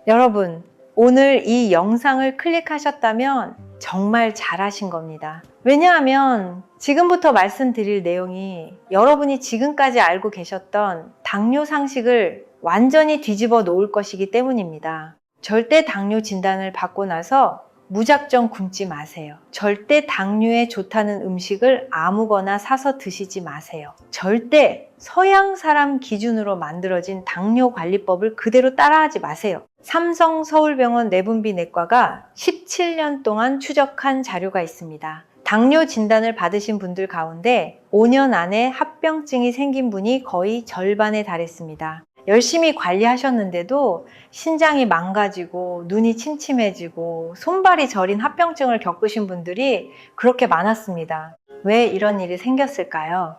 여러분, 오늘 이 영상을 클릭하셨다면 정말 잘하신 겁니다. 왜냐하면 지금부터 말씀드릴 내용이 여러분이 지금까지 알고 계셨던 당뇨 상식을 완전히 뒤집어 놓을 것이기 때문입니다. 절대 당뇨 진단을 받고 나서 무작정 굶지 마세요. 절대 당뇨에 좋다는 음식을 아무거나 사서 드시지 마세요. 절대 서양 사람 기준으로 만들어진 당뇨 관리법을 그대로 따라하지 마세요. 삼성 서울병원 내분비내과가 17년 동안 추적한 자료가 있습니다. 당뇨 진단을 받으신 분들 가운데 5년 안에 합병증이 생긴 분이 거의 절반에 달했습니다. 열심히 관리하셨는데도 신장이 망가지고 눈이 침침해지고 손발이 저린 합병증을 겪으신 분들이 그렇게 많았습니다. 왜 이런 일이 생겼을까요?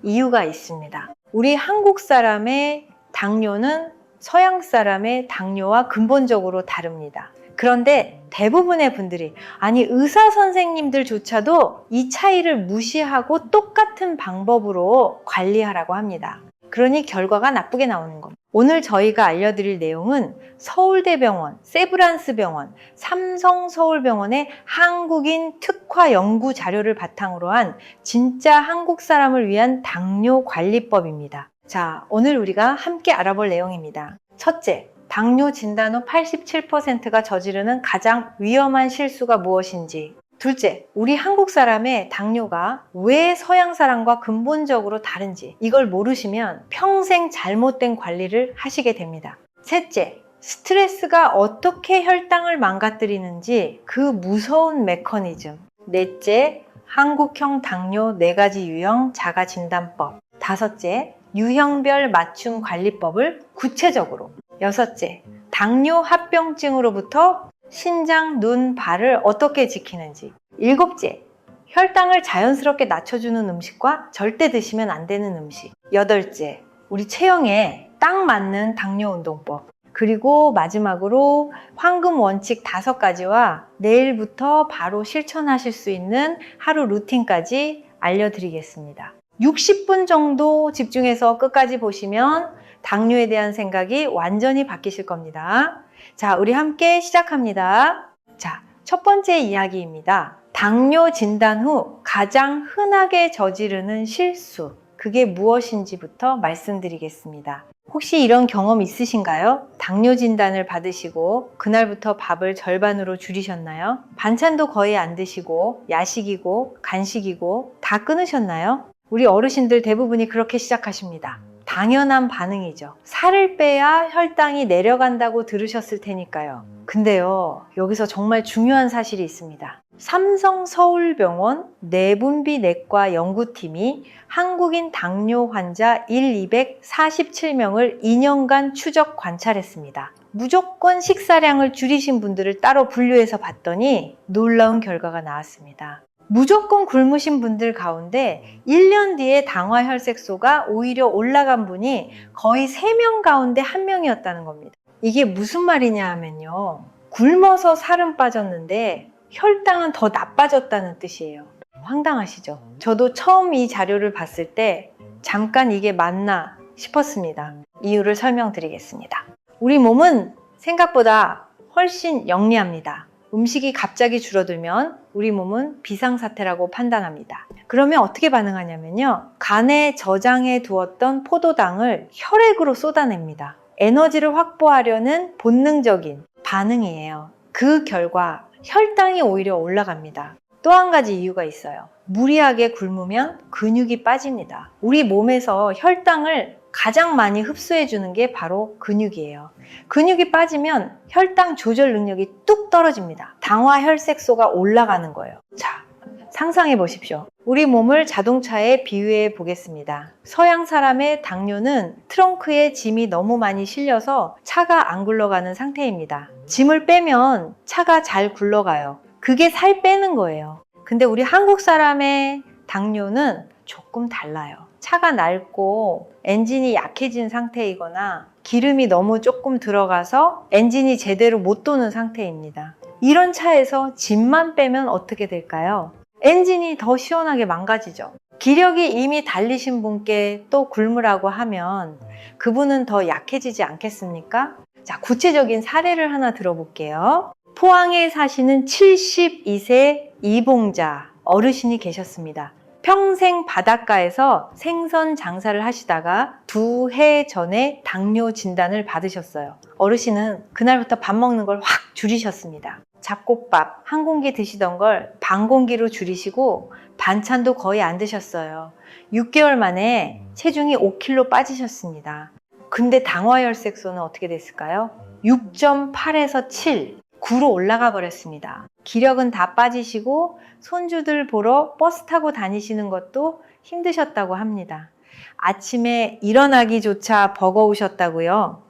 이유가 있습니다. 우리 한국 사람의 당뇨는 서양 사람의 당뇨와 근본적으로 다릅니다. 그런데 대부분의 분들이, 아니 의사 선생님들조차도 이 차이를 무시하고 똑같은 방법으로 관리하라고 합니다. 그러니 결과가 나쁘게 나오는 겁니다. 오늘 저희가 알려드릴 내용은 서울대병원, 세브란스병원, 삼성서울병원의 한국인 특화 연구 자료를 바탕으로 한 진짜 한국 사람을 위한 당뇨 관리법입니다. 자, 오늘 우리가 함께 알아볼 내용입니다. 첫째, 당뇨 진단 후 87%가 저지르는 가장 위험한 실수가 무엇인지. 둘째, 우리 한국 사람의 당뇨가 왜 서양 사람과 근본적으로 다른지 이걸 모르시면 평생 잘못된 관리를 하시게 됩니다. 셋째, 스트레스가 어떻게 혈당을 망가뜨리는지 그 무서운 메커니즘. 넷째, 한국형 당뇨 4가지 유형 자가진단법. 다섯째, 유형별 맞춤 관리법을 구체적으로. 여섯째, 당뇨 합병증으로부터 신장, 눈, 발을 어떻게 지키는지. 일곱째, 혈당을 자연스럽게 낮춰주는 음식과 절대 드시면 안 되는 음식. 여덟째, 우리 체형에 딱 맞는 당뇨 운동법. 그리고 마지막으로 황금 원칙 5가지와 내일부터 바로 실천하실 수 있는 하루 루틴까지 알려드리겠습니다. 60분 정도 집중해서 끝까지 보시면 당뇨에 대한 생각이 완전히 바뀌실 겁니다. 자, 우리 함께 시작합니다. 자, 첫 번째 이야기입니다. 당뇨 진단 후 가장 흔하게 저지르는 실수, 그게 무엇인지부터 말씀드리겠습니다. 혹시 이런 경험 있으신가요? 당뇨 진단을 받으시고 그날부터 밥을 절반으로 줄이셨나요? 반찬도 거의 안 드시고 야식이고 간식이고 다 끊으셨나요? 우리 어르신들 대부분이 그렇게 시작하십니다. 당연한 반응이죠. 살을 빼야 혈당이 내려간다고 들으셨을 테니까요. 근데요, 여기서 정말 중요한 사실이 있습니다. 삼성서울병원 내분비내과 연구팀이 한국인 당뇨 환자 1,247명을 2년간 추적 관찰했습니다. 무조건 식사량을 줄이신 분들을 따로 분류해서 봤더니 놀라운 결과가 나왔습니다. 무조건 굶으신 분들 가운데 1년 뒤에 당화혈색소가 오히려 올라간 분이 거의 3명 가운데 1명이었다는 겁니다. 이게 무슨 말이냐 하면요, 굶어서 살은 빠졌는데 혈당은 더 나빠졌다는 뜻이에요. 황당하시죠? 저도 처음 이 자료를 봤을 때 잠깐 이게 맞나 싶었습니다. 이유를 설명드리겠습니다. 우리 몸은 생각보다 훨씬 영리합니다. 음식이 갑자기 줄어들면 우리 몸은 비상사태라고 판단합니다. 그러면 어떻게 반응하냐면요, 간에 저장해 두었던 포도당을 혈액으로 쏟아냅니다. 에너지를 확보하려는 본능적인 반응이에요. 그 결과 혈당이 오히려 올라갑니다. 또 한 가지 이유가 있어요. 무리하게 굶으면 근육이 빠집니다. 우리 몸에서 혈당을 가장 많이 흡수해 주는 게 바로 근육이에요. 근육이 빠지면 혈당 조절 능력이 뚝 떨어집니다. 당화혈색소가 올라가는 거예요. 자, 상상해 보십시오. 우리 몸을 자동차에 비유해 보겠습니다. 서양 사람의 당뇨는 트렁크에 짐이 너무 많이 실려서 차가 안 굴러가는 상태입니다. 짐을 빼면 차가 잘 굴러가요. 그게 살 빼는 거예요. 근데 우리 한국 사람의 당뇨는 조금 달라요. 차가 낡고 엔진이 약해진 상태이거나 기름이 너무 조금 들어가서 엔진이 제대로 못 도는 상태입니다. 이런 차에서 짐만 빼면 어떻게 될까요? 엔진이 더 시원하게 망가지죠. 기력이 이미 달리신 분께 또 굶으라고 하면 그분은 더 약해지지 않겠습니까? 자, 구체적인 사례를 하나 들어볼게요. 포항에 사시는 72세 이봉자 어르신이 계셨습니다. 평생 바닷가에서 생선 장사를 하시다가 2해 전에 당뇨 진단을 받으셨어요. 어르신은 그날부터 밥 먹는 걸 확 줄이셨습니다. 잡곡밥 한 공기 드시던 걸 반 공기로 줄이시고 반찬도 거의 안 드셨어요. 6개월 만에 체중이 5kg 빠지셨습니다. 근데 당화혈색소는 어떻게 됐을까요? 6.8에서 7, 9로 올라가 버렸습니다. 기력은 다 빠지시고 손주들 보러 버스 타고 다니시는 것도 힘드셨다고 합니다. 아침에 일어나기조차 버거우셨다고요.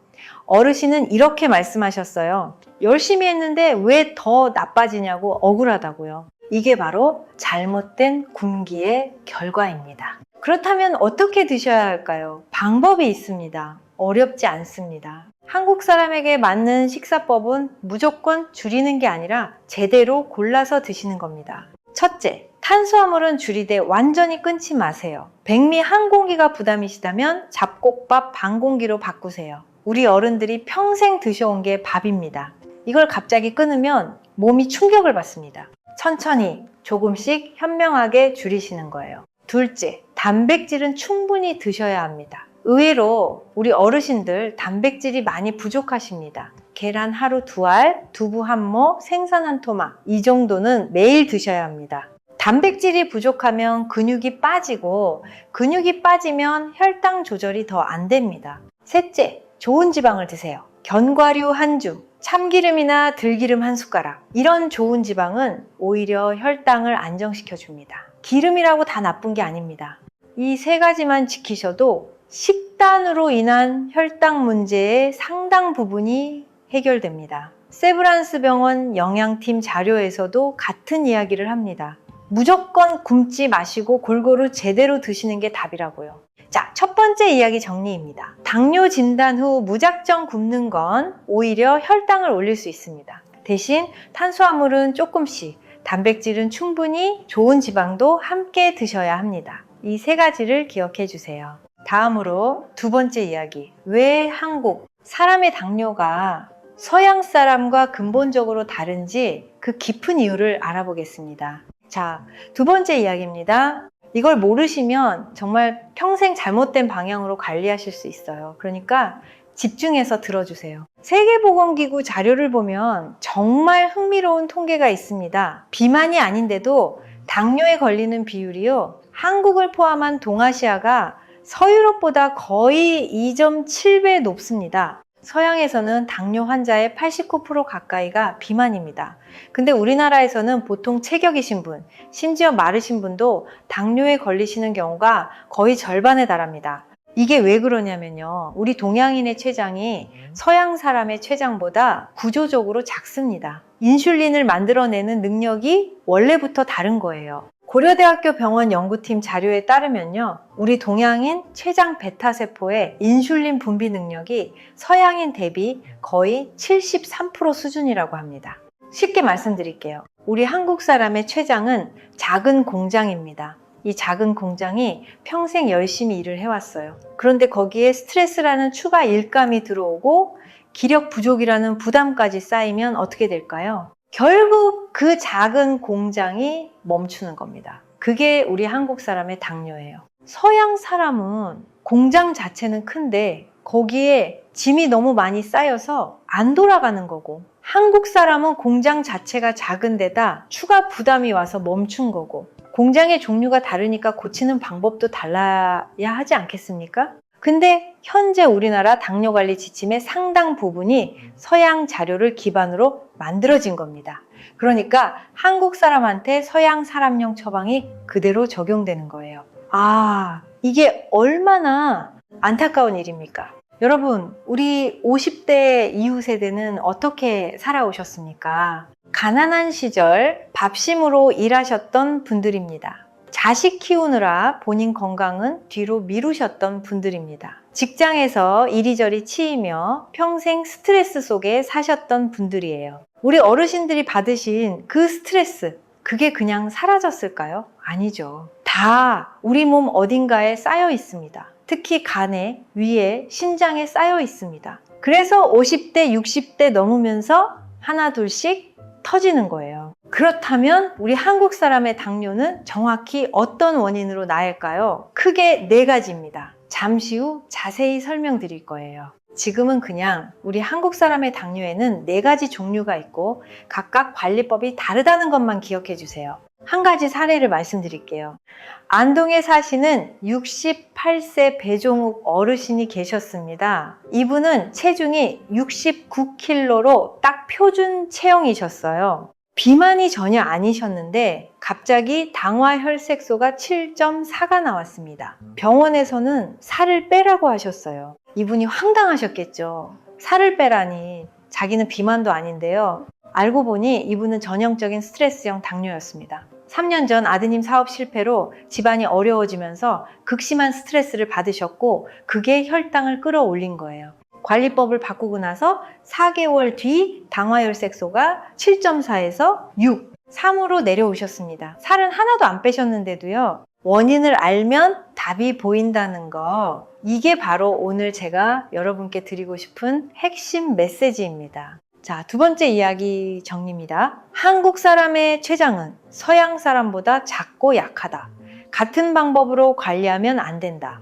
어르신은 이렇게 말씀하셨어요. 열심히 했는데 왜 더 나빠지냐고 억울하다고요. 이게 바로 잘못된 굶기의 결과입니다. 그렇다면 어떻게 드셔야 할까요? 방법이 있습니다. 어렵지 않습니다. 한국 사람에게 맞는 식사법은 무조건 줄이는 게 아니라 제대로 골라서 드시는 겁니다. 첫째, 탄수화물은 줄이되 완전히 끊지 마세요. 백미 한 공기가 부담이시다면 잡곡밥 반 공기로 바꾸세요. 우리 어른들이 평생 드셔온 게 밥입니다. 이걸 갑자기 끊으면 몸이 충격을 받습니다. 천천히 조금씩 현명하게 줄이시는 거예요. 둘째, 단백질은 충분히 드셔야 합니다. 의외로 우리 어르신들 단백질이 많이 부족하십니다. 계란 하루 2알, 두부 한 모, 생선 한 토막 이 정도는 매일 드셔야 합니다. 단백질이 부족하면 근육이 빠지고 근육이 빠지면 혈당 조절이 더 안 됩니다. 셋째, 좋은 지방을 드세요. 견과류 한 줌, 참기름이나 들기름 한 숟가락 이런 좋은 지방은 오히려 혈당을 안정시켜 줍니다. 기름이라고 다 나쁜 게 아닙니다. 이 3가지만 지키셔도 식단으로 인한 혈당 문제의 상당 부분이 해결됩니다. 세브란스 병원 영양팀 자료에서도 같은 이야기를 합니다. 무조건 굶지 마시고 골고루 제대로 드시는 게 답이라고요. 자, 첫 번째 이야기 정리입니다. 당뇨 진단 후 무작정 굶는 건 오히려 혈당을 올릴 수 있습니다. 대신 탄수화물은 조금씩, 단백질은 충분히, 좋은 지방도 함께 드셔야 합니다. 이 3가지를 기억해 주세요. 다음으로 두 번째 이야기. 왜 한국 사람의 당뇨가 서양 사람과 근본적으로 다른지 그 깊은 이유를 알아보겠습니다. 자, 두 번째 이야기입니다. 이걸 모르시면 정말 평생 잘못된 방향으로 관리하실 수 있어요. 그러니까 집중해서 들어주세요. 세계보건기구 자료를 보면 정말 흥미로운 통계가 있습니다. 비만이 아닌데도 당뇨에 걸리는 비율이요. 한국을 포함한 동아시아가 서유럽보다 거의 2.7배 높습니다. 서양에서는 당뇨 환자의 89% 가까이가 비만입니다. 근데 우리나라에서는 보통 체격이신 분, 심지어 마르신 분도 당뇨에 걸리시는 경우가 거의 절반에 달합니다. 이게 왜 그러냐면요. 우리 동양인의 췌장이 서양 사람의 췌장보다 구조적으로 작습니다. 인슐린을 만들어내는 능력이 원래부터 다른 거예요. 고려대학교 병원 연구팀 자료에 따르면요. 우리 동양인 췌장 베타세포의 인슐린 분비 능력이 서양인 대비 거의 73% 수준이라고 합니다. 쉽게 말씀드릴게요. 우리 한국 사람의 췌장은 작은 공장입니다. 이 작은 공장이 평생 열심히 일을 해왔어요. 그런데 거기에 스트레스라는 추가 일감이 들어오고 기력 부족이라는 부담까지 쌓이면 어떻게 될까요? 결국 그 작은 공장이 멈추는 겁니다. 그게 우리 한국 사람의 당뇨예요. 서양 사람은 공장 자체는 큰데 거기에 짐이 너무 많이 쌓여서 안 돌아가는 거고, 한국 사람은 공장 자체가 작은 데다 추가 부담이 와서 멈춘 거고, 공장의 종류가 다르니까 고치는 방법도 달라야 하지 않겠습니까? 근데 현재 우리나라 당뇨관리 지침의 상당 부분이 서양 자료를 기반으로 만들어진 겁니다. 그러니까 한국 사람한테 서양 사람용 처방이 그대로 적용되는 거예요. 아, 이게 얼마나 안타까운 일입니까? 여러분, 우리 50대 이후 세대는 어떻게 살아오셨습니까? 가난한 시절 밥심으로 일하셨던 분들입니다. 자식 키우느라 본인 건강은 뒤로 미루셨던 분들입니다. 직장에서 이리저리 치이며 평생 스트레스 속에 사셨던 분들이에요. 우리 어르신들이 받으신 그 스트레스, 그게 그냥 사라졌을까요? 아니죠. 다 우리 몸 어딘가에 쌓여 있습니다. 특히 간에, 위에, 신장에 쌓여 있습니다. 그래서 50대, 60대 넘으면서 하나 둘씩 터지는 거예요. 그렇다면 우리 한국 사람의 당뇨는 정확히 어떤 원인으로 나을까요? 크게 4가지입니다. 잠시 후 자세히 설명드릴 거예요. 지금은 그냥 우리 한국 사람의 당뇨에는 4가지 종류가 있고 각각 관리법이 다르다는 것만 기억해 주세요. 한 가지 사례를 말씀드릴게요. 안동에 사시는 68세 배종욱 어르신이 계셨습니다. 이분은 체중이 69kg로 딱 표준 체형이셨어요. 비만이 전혀 아니셨는데 갑자기 당화혈색소가 7.4가 나왔습니다. 병원에서는 살을 빼라고 하셨어요. 이분이 황당하셨겠죠. 살을 빼라니, 자기는 비만도 아닌데요. 알고 보니 이분은 전형적인 스트레스형 당뇨였습니다. 3년 전 아드님 사업 실패로 집안이 어려워지면서 극심한 스트레스를 받으셨고 그게 혈당을 끌어올린 거예요. 관리법을 바꾸고 나서 4개월 뒤 당화혈색소가 7.4에서 6, 3으로 내려오셨습니다. 살은 하나도 안 빼셨는데도요. 원인을 알면 답이 보인다는 거, 이게 바로 오늘 제가 여러분께 드리고 싶은 핵심 메시지입니다. 자, 2번째 이야기 정리입니다. 한국 사람의 췌장은 서양 사람보다 작고 약하다. 같은 방법으로 관리하면 안 된다.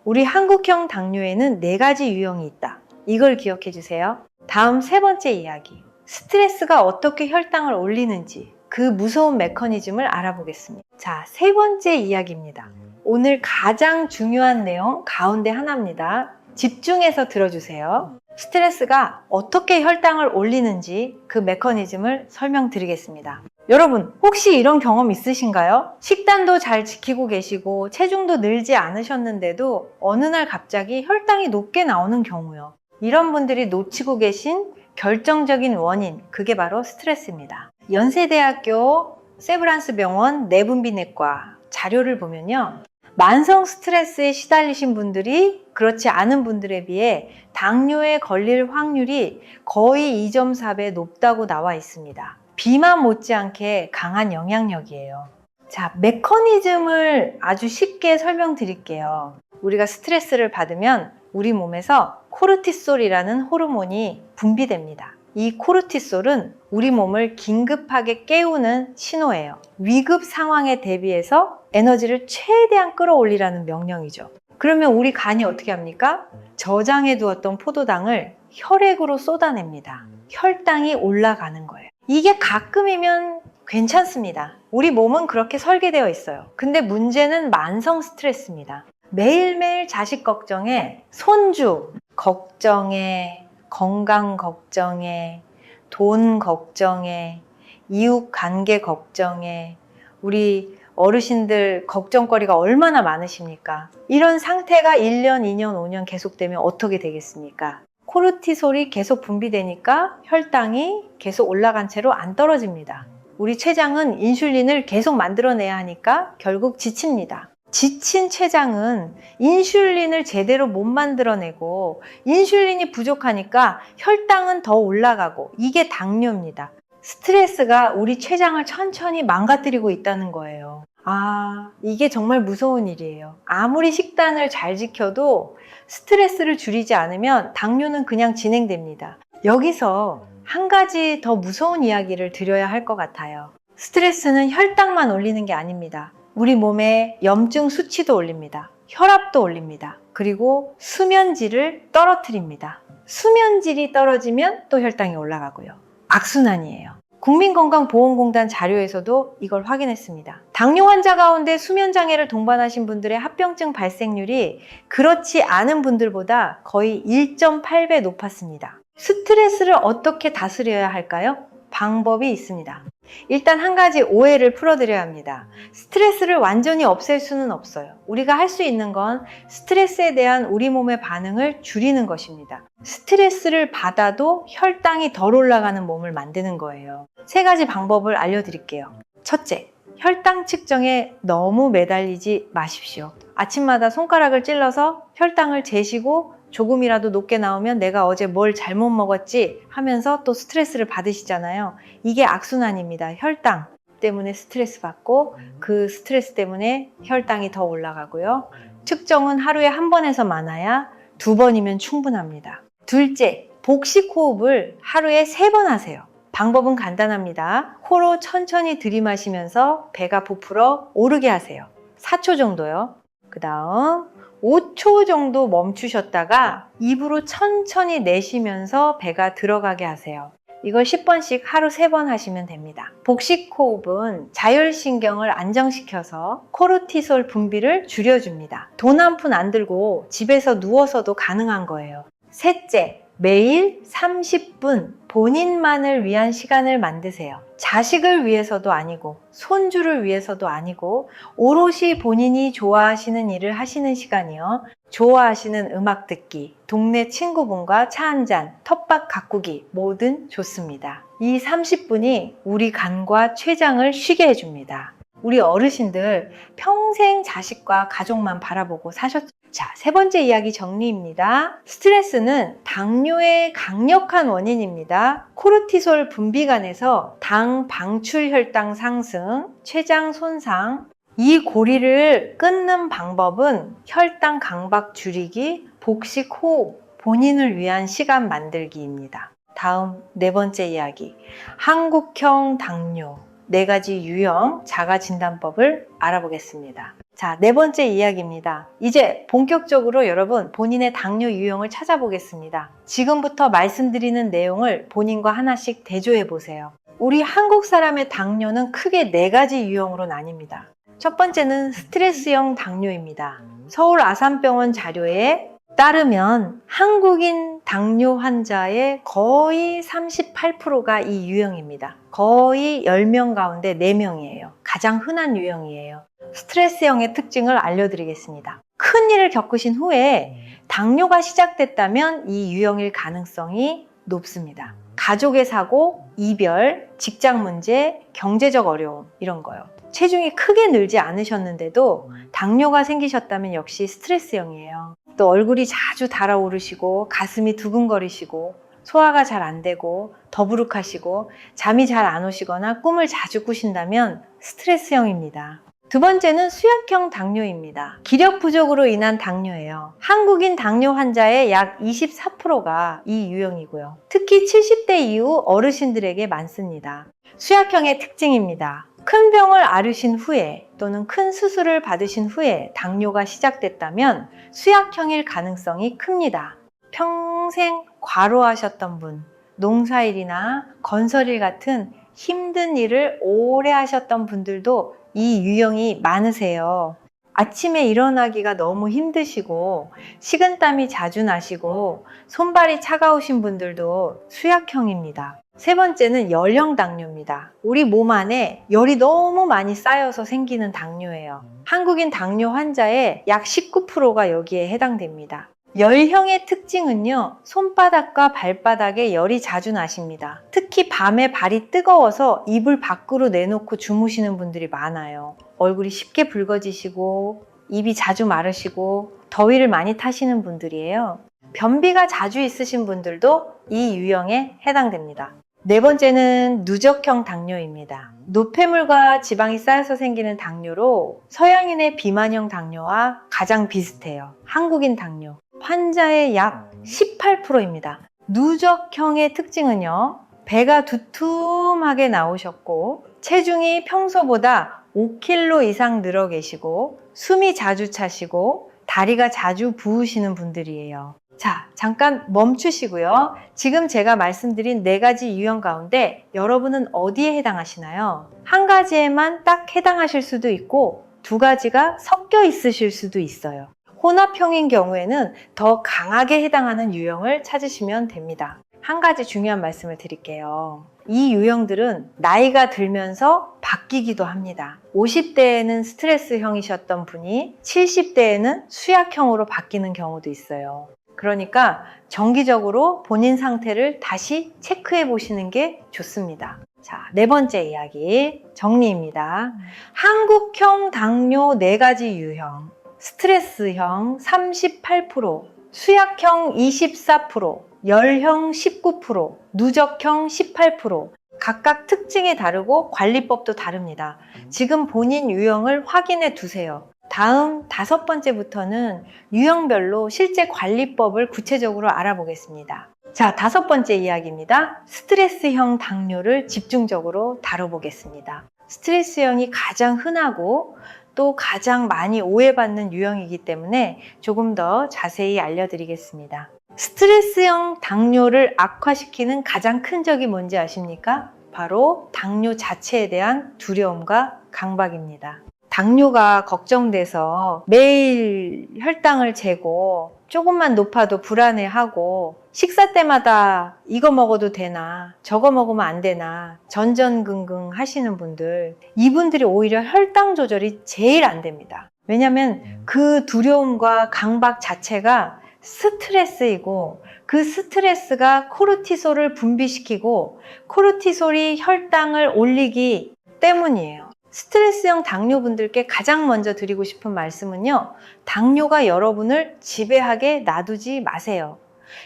우리 한국형 당뇨에는 4가지 유형이 있다. 이걸 기억해 주세요. 다음 3번째 이야기. 스트레스가 어떻게 혈당을 올리는지 그 무서운 메커니즘을 알아보겠습니다. 자, 3번째 이야기입니다. 오늘 가장 중요한 내용 가운데 하나입니다. 집중해서 들어주세요. 스트레스가 어떻게 혈당을 올리는지 그 메커니즘을 설명드리겠습니다. 여러분, 혹시 이런 경험 있으신가요? 식단도 잘 지키고 계시고 체중도 늘지 않으셨는데도 어느 날 갑자기 혈당이 높게 나오는 경우요. 이런 분들이 놓치고 계신 결정적인 원인, 그게 바로 스트레스입니다. 연세대학교 세브란스 병원 내분비내과 자료를 보면요. 만성 스트레스에 시달리신 분들이 그렇지 않은 분들에 비해 당뇨에 걸릴 확률이 거의 2.4배 높다고 나와 있습니다. 비만 못지않게 강한 영향력이에요. 자, 메커니즘을 아주 쉽게 설명드릴게요. 우리가 스트레스를 받으면 우리 몸에서 코르티솔이라는 호르몬이 분비됩니다. 이 코르티솔은 우리 몸을 긴급하게 깨우는 신호예요. 위급 상황에 대비해서 에너지를 최대한 끌어올리라는 명령이죠. 그러면 우리 간이 어떻게 합니까? 저장해 두었던 포도당을 혈액으로 쏟아냅니다. 혈당이 올라가는 거예요. 이게 가끔이면 괜찮습니다. 우리 몸은 그렇게 설계되어 있어요. 근데 문제는 만성 스트레스입니다. 매일매일 자식 걱정에, 손주 걱정에, 건강 걱정에, 돈 걱정에, 이웃 관계 걱정에, 우리 어르신들 걱정거리가 얼마나 많으십니까? 이런 상태가 1년, 2년, 5년 계속되면 어떻게 되겠습니까? 코르티솔이 계속 분비되니까 혈당이 계속 올라간 채로 안 떨어집니다. 우리 췌장은 인슐린을 계속 만들어내야 하니까 결국 지칩니다. 지친 췌장은 인슐린을 제대로 못 만들어내고 인슐린이 부족하니까 혈당은 더 올라가고, 이게 당뇨입니다. 스트레스가 우리 췌장을 천천히 망가뜨리고 있다는 거예요. 아, 이게 정말 무서운 일이에요. 아무리 식단을 잘 지켜도 스트레스를 줄이지 않으면 당뇨는 그냥 진행됩니다. 여기서 한 가지 더 무서운 이야기를 드려야 할 것 같아요. 스트레스는 혈당만 올리는 게 아닙니다. 우리 몸의 염증 수치도 올립니다. 혈압도 올립니다. 그리고 수면질을 떨어뜨립니다. 수면질이 떨어지면 또 혈당이 올라가고요. 악순환이에요. 국민건강보험공단 자료에서도 이걸 확인했습니다. 당뇨 환자 가운데 수면장애를 동반하신 분들의 합병증 발생률이 그렇지 않은 분들보다 거의 1.8배 높았습니다. 스트레스를 어떻게 다스려야 할까요? 방법이 있습니다. 일단 한 가지 오해를 풀어드려야 합니다. 스트레스를 완전히 없앨 수는 없어요. 우리가 할 수 있는 건 스트레스에 대한 우리 몸의 반응을 줄이는 것입니다. 스트레스를 받아도 혈당이 덜 올라가는 몸을 만드는 거예요. 3가지 방법을 알려드릴게요. 첫째, 혈당 측정에 너무 매달리지 마십시오. 아침마다 손가락을 찔러서 혈당을 재시고 조금이라도 높게 나오면 내가 어제 뭘 잘못 먹었지 하면서 또 스트레스를 받으시잖아요. 이게 악순환입니다. 혈당 때문에 스트레스 받고 그 스트레스 때문에 혈당이 더 올라가고요. 측정은 하루에 1번에서 많아야 2번이면 충분합니다. 둘째, 복식 호흡을 하루에 3번 하세요. 방법은 간단합니다. 코로 천천히 들이마시면서 배가 부풀어 오르게 하세요. 4초 정도요. 그 다음 5초 정도 멈추셨다가 입으로 천천히 내쉬면서 배가 들어가게 하세요. 이걸 10번씩 하루 3번 하시면 됩니다. 복식 호흡은 자율신경을 안정시켜서 코르티솔 분비를 줄여줍니다. 돈 한 푼 안 들고 집에서 누워서도 가능한 거예요. 셋째, 매일 30분 본인만을 위한 시간을 만드세요. 자식을 위해서도 아니고 손주를 위해서도 아니고 오롯이 본인이 좋아하시는 일을 하시는 시간이요. 좋아하시는 음악 듣기, 동네 친구분과 차 한잔, 텃밭 가꾸기 뭐든 좋습니다. 이 30분이 우리 간과 췌장을 쉬게 해줍니다. 우리 어르신들 평생 자식과 가족만 바라보고 사셨죠? 자, 3번째 이야기 정리입니다. 스트레스는 당뇨의 강력한 원인입니다. 코르티솔 분비관에서 당 방출 혈당 상승, 췌장 손상, 이 고리를 끊는 방법은 혈당 강박 줄이기, 복식 호흡, 본인을 위한 시간 만들기입니다. 다음 4번째 이야기, 한국형 당뇨 4가지 유형 자가진단법을 알아보겠습니다. 자, 4번째 이야기입니다. 이제 본격적으로 여러분 본인의 당뇨 유형을 찾아보겠습니다. 지금부터 말씀드리는 내용을 본인과 하나씩 대조해 보세요. 우리 한국 사람의 당뇨는 크게 4가지 유형으로 나뉩니다. 첫 번째는 스트레스형 당뇨입니다. 서울 아산병원 자료에 따르면 한국인 당뇨 환자의 거의 38%가 이 유형입니다. 거의 10명 가운데 4명이에요. 가장 흔한 유형이에요. 스트레스형의 특징을 알려드리겠습니다. 큰 일을 겪으신 후에 당뇨가 시작됐다면 이 유형일 가능성이 높습니다. 가족의 사고, 이별, 직장 문제, 경제적 어려움 이런 거요. 체중이 크게 늘지 않으셨는데도 당뇨가 생기셨다면 역시 스트레스형이에요. 또 얼굴이 자주 달아오르시고 가슴이 두근거리시고 소화가 잘 안 되고 더부룩하시고 잠이 잘 안 오시거나 꿈을 자주 꾸신다면 스트레스형입니다. 두 번째는 수약형 당뇨입니다. 기력 부족으로 인한 당뇨예요. 한국인 당뇨 환자의 약 24%가 이 유형이고요. 특히 70대 이후 어르신들에게 많습니다. 수약형의 특징입니다. 큰 병을 앓으신 후에 또는 큰 수술을 받으신 후에 당뇨가 시작됐다면 수약형일 가능성이 큽니다. 평생 과로하셨던 분, 농사일이나 건설일 같은 힘든 일을 오래 하셨던 분들도 이 유형이 많으세요. 아침에 일어나기가 너무 힘드시고 식은땀이 자주 나시고 손발이 차가우신 분들도 수약형입니다. 3번째는 열형 당뇨입니다. 우리 몸 안에 열이 너무 많이 쌓여서 생기는 당뇨예요. 한국인 당뇨 환자의 약 19%가 여기에 해당됩니다. 열형의 특징은요, 손바닥과 발바닥에 열이 자주 나십니다. 특히 밤에 발이 뜨거워서 이불 밖으로 내놓고 주무시는 분들이 많아요. 얼굴이 쉽게 붉어지시고 입이 자주 마르시고 더위를 많이 타시는 분들이에요. 변비가 자주 있으신 분들도 이 유형에 해당됩니다. 4번째는 누적형 당뇨입니다. 노폐물과 지방이 쌓여서 생기는 당뇨로 서양인의 비만형 당뇨와 가장 비슷해요. 한국인 당뇨. 환자의 약 18%입니다. 누적형의 특징은요, 배가 두툼하게 나오셨고 체중이 평소보다 5kg 이상 늘어 계시고 숨이 자주 차시고 다리가 자주 부으시는 분들이에요. 자, 잠깐 멈추시고요. 지금 제가 말씀드린 4가지 유형 가운데 여러분은 어디에 해당하시나요? 한 가지에만 딱 해당하실 수도 있고 2가지가 섞여 있으실 수도 있어요. 혼합형인 경우에는 더 강하게 해당하는 유형을 찾으시면 됩니다. 한 가지 중요한 말씀을 드릴게요. 이 유형들은 나이가 들면서 바뀌기도 합니다. 50대에는 스트레스형이셨던 분이 70대에는 수약형으로 바뀌는 경우도 있어요. 그러니까 정기적으로 본인 상태를 다시 체크해 보시는 게 좋습니다. 자, 4번째 이야기 정리입니다. 한국형 당뇨 4가지 유형, 스트레스형 38%, 수약형 24%, 열형 19%, 누적형 18%, 각각 특징이 다르고 관리법도 다릅니다. 지금 본인 유형을 확인해 두세요. 다음 5번째부터는 유형별로 실제 관리법을 구체적으로 알아보겠습니다. 자, 5번째 이야기입니다. 스트레스형 당뇨를 집중적으로 다뤄보겠습니다. 스트레스형이 가장 흔하고 또 가장 많이 오해받는 유형이기 때문에 조금 더 자세히 알려드리겠습니다. 스트레스형 당뇨를 악화시키는 가장 큰 적이 뭔지 아십니까? 바로 당뇨 자체에 대한 두려움과 강박입니다. 당뇨가 걱정돼서 매일 혈당을 재고 조금만 높아도 불안해하고 식사 때마다 이거 먹어도 되나 저거 먹으면 안 되나 전전긍긍 하시는 분들, 이분들이 오히려 혈당 조절이 제일 안 됩니다. 왜냐하면 그 두려움과 강박 자체가 스트레스이고 그 스트레스가 코르티솔을 분비시키고 코르티솔이 혈당을 올리기 때문이에요. 스트레스형 당뇨분들께 가장 먼저 드리고 싶은 말씀은요, 당뇨가 여러분을 지배하게 놔두지 마세요.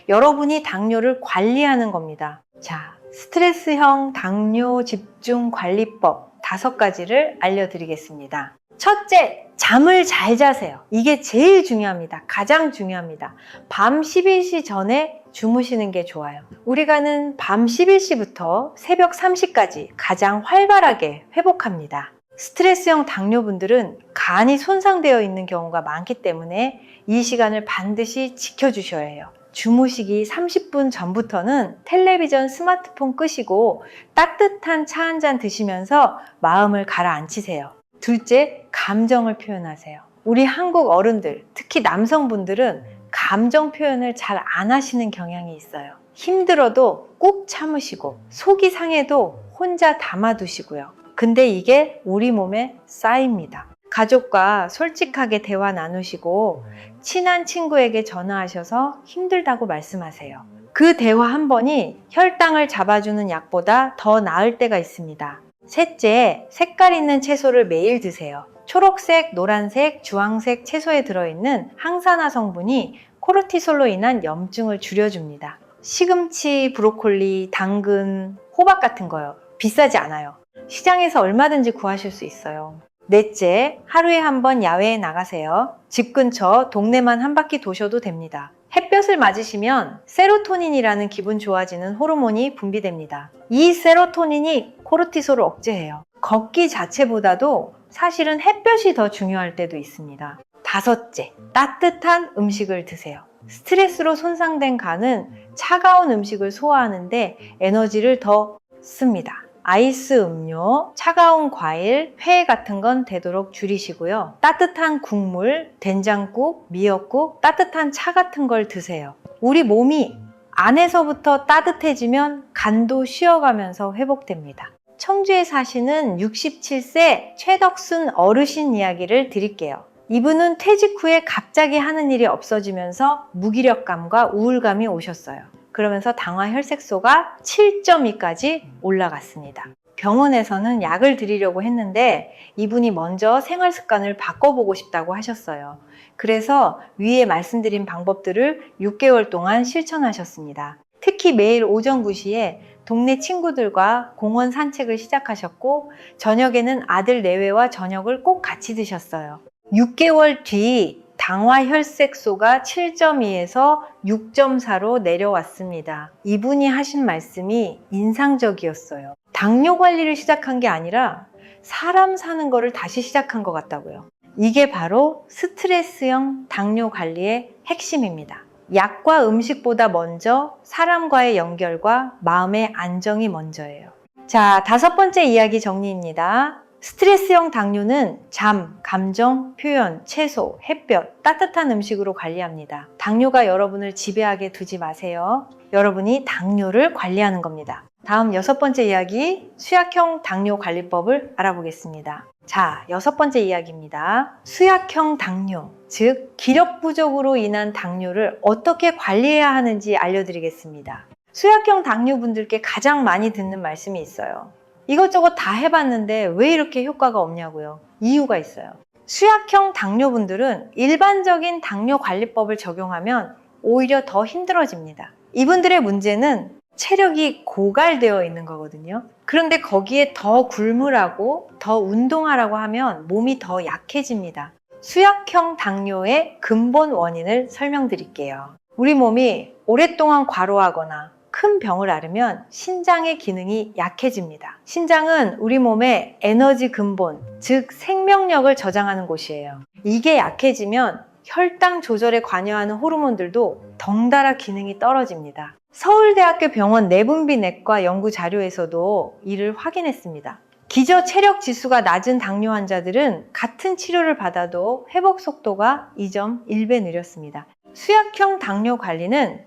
여러분이 당뇨를 관리하는 겁니다. 자, 스트레스형 당뇨 집중 관리법 5가지를 알려드리겠습니다. 첫째, 잠을 잘 자세요. 이게 제일 중요합니다. 가장 중요합니다. 밤 11시 전에 주무시는 게 좋아요. 우리가는 밤 11시부터 새벽 3시까지 가장 활발하게 회복합니다. 스트레스형 당뇨분들은 간이 손상되어 있는 경우가 많기 때문에 이 시간을 반드시 지켜주셔야 해요. 주무시기 30분 전부터는 텔레비전, 스마트폰 끄시고 따뜻한 차 한 잔 드시면서 마음을 가라앉히세요. 둘째, 감정을 표현하세요. 우리 한국 어른들, 특히 남성분들은 감정 표현을 잘 안 하시는 경향이 있어요. 힘들어도 꾹 참으시고 속이 상해도 혼자 담아두시고요. 근데 이게 우리 몸에 쌓입니다. 가족과 솔직하게 대화 나누시고 친한 친구에게 전화하셔서 힘들다고 말씀하세요. 그 대화 한 번이 혈당을 잡아주는 약보다 더 나을 때가 있습니다. 셋째, 색깔 있는 채소를 매일 드세요. 초록색, 노란색, 주황색 채소에 들어있는 항산화 성분이 코르티솔로 인한 염증을 줄여줍니다. 시금치, 브로콜리, 당근, 호박 같은 거요. 비싸지 않아요. 시장에서 얼마든지 구하실 수 있어요. 넷째, 하루에 한 번 야외에 나가세요. 집 근처 동네만 한 바퀴 도셔도 됩니다. 햇볕을 맞으시면 세로토닌이라는 기분 좋아지는 호르몬이 분비됩니다. 이 세로토닌이 코르티솔을 억제해요. 걷기 자체보다도 사실은 햇볕이 더 중요할 때도 있습니다. 5째, 따뜻한 음식을 드세요. 스트레스로 손상된 간은 차가운 음식을 소화하는데 에너지를 더 씁니다. 아이스 음료, 차가운 과일, 회 같은 건 되도록 줄이시고요. 따뜻한 국물, 된장국, 미역국, 따뜻한 차 같은 걸 드세요. 우리 몸이 안에서부터 따뜻해지면 간도 쉬어가면서 회복됩니다. 청주에 사시는 67세 최덕순 어르신 이야기를 드릴게요. 이분은 퇴직 후에 갑자기 하는 일이 없어지면서 무기력감과 우울감이 오셨어요. 그러면서 당화 혈색소가 7.2까지 올라갔습니다. 병원에서는 약을 드리려고 했는데 이분이 먼저 생활 습관을 바꿔보고 싶다고 하셨어요. 그래서 위에 말씀드린 방법들을 6개월 동안 실천하셨습니다. 특히 매일 오전 9시에 동네 친구들과 공원 산책을 시작하셨고 저녁에는 아들 내외와 저녁을 꼭 같이 드셨어요. 6개월 뒤 당화 혈색소가 7.2에서 6.4로 내려왔습니다. 이분이 하신 말씀이 인상적이었어요. 당뇨 관리를 시작한 게 아니라 사람 사는 거를 다시 시작한 것 같다고요. 이게 바로 스트레스형 당뇨 관리의 핵심입니다. 약과 음식보다 먼저 사람과의 연결과 마음의 안정이 먼저예요. 자, 5번째 이야기 정리입니다. 스트레스형 당뇨는 잠, 감정, 표현, 채소, 햇볕, 따뜻한 음식으로 관리합니다. 당뇨가 여러분을 지배하게 두지 마세요. 여러분이 당뇨를 관리하는 겁니다. 다음 6번째 이야기, 수약형 당뇨 관리법을 알아보겠습니다. 자, 6번째 이야기입니다. 수약형 당뇨, 즉 기력 부족으로 인한 당뇨를 어떻게 관리해야 하는지 알려드리겠습니다. 수약형 당뇨분들께 가장 많이 듣는 말씀이 있어요. 이것저것 다 해봤는데 왜 이렇게 효과가 없냐고요. 이유가 있어요. 수약형 당뇨분들은 일반적인 당뇨 관리법을 적용하면 오히려 더 힘들어집니다. 이분들의 문제는 체력이 고갈되어 있는 거거든요. 그런데 거기에 더 굶으라고, 더 운동하라고 하면 몸이 더 약해집니다. 수약형 당뇨의 근본 원인을 설명드릴게요. 우리 몸이 오랫동안 과로하거나 큰 병을 앓으면 신장의 기능이 약해집니다. 신장은 우리 몸의 에너지 근본, 즉 생명력을 저장하는 곳이에요. 이게 약해지면 혈당 조절에 관여하는 호르몬들도 덩달아 기능이 떨어집니다. 서울대학교 병원 내분비내과 연구 자료에서도 이를 확인했습니다. 기저 체력 지수가 낮은 당뇨 환자들은 같은 치료를 받아도 회복 속도가 2.1배 느렸습니다. 수약형 당뇨 관리는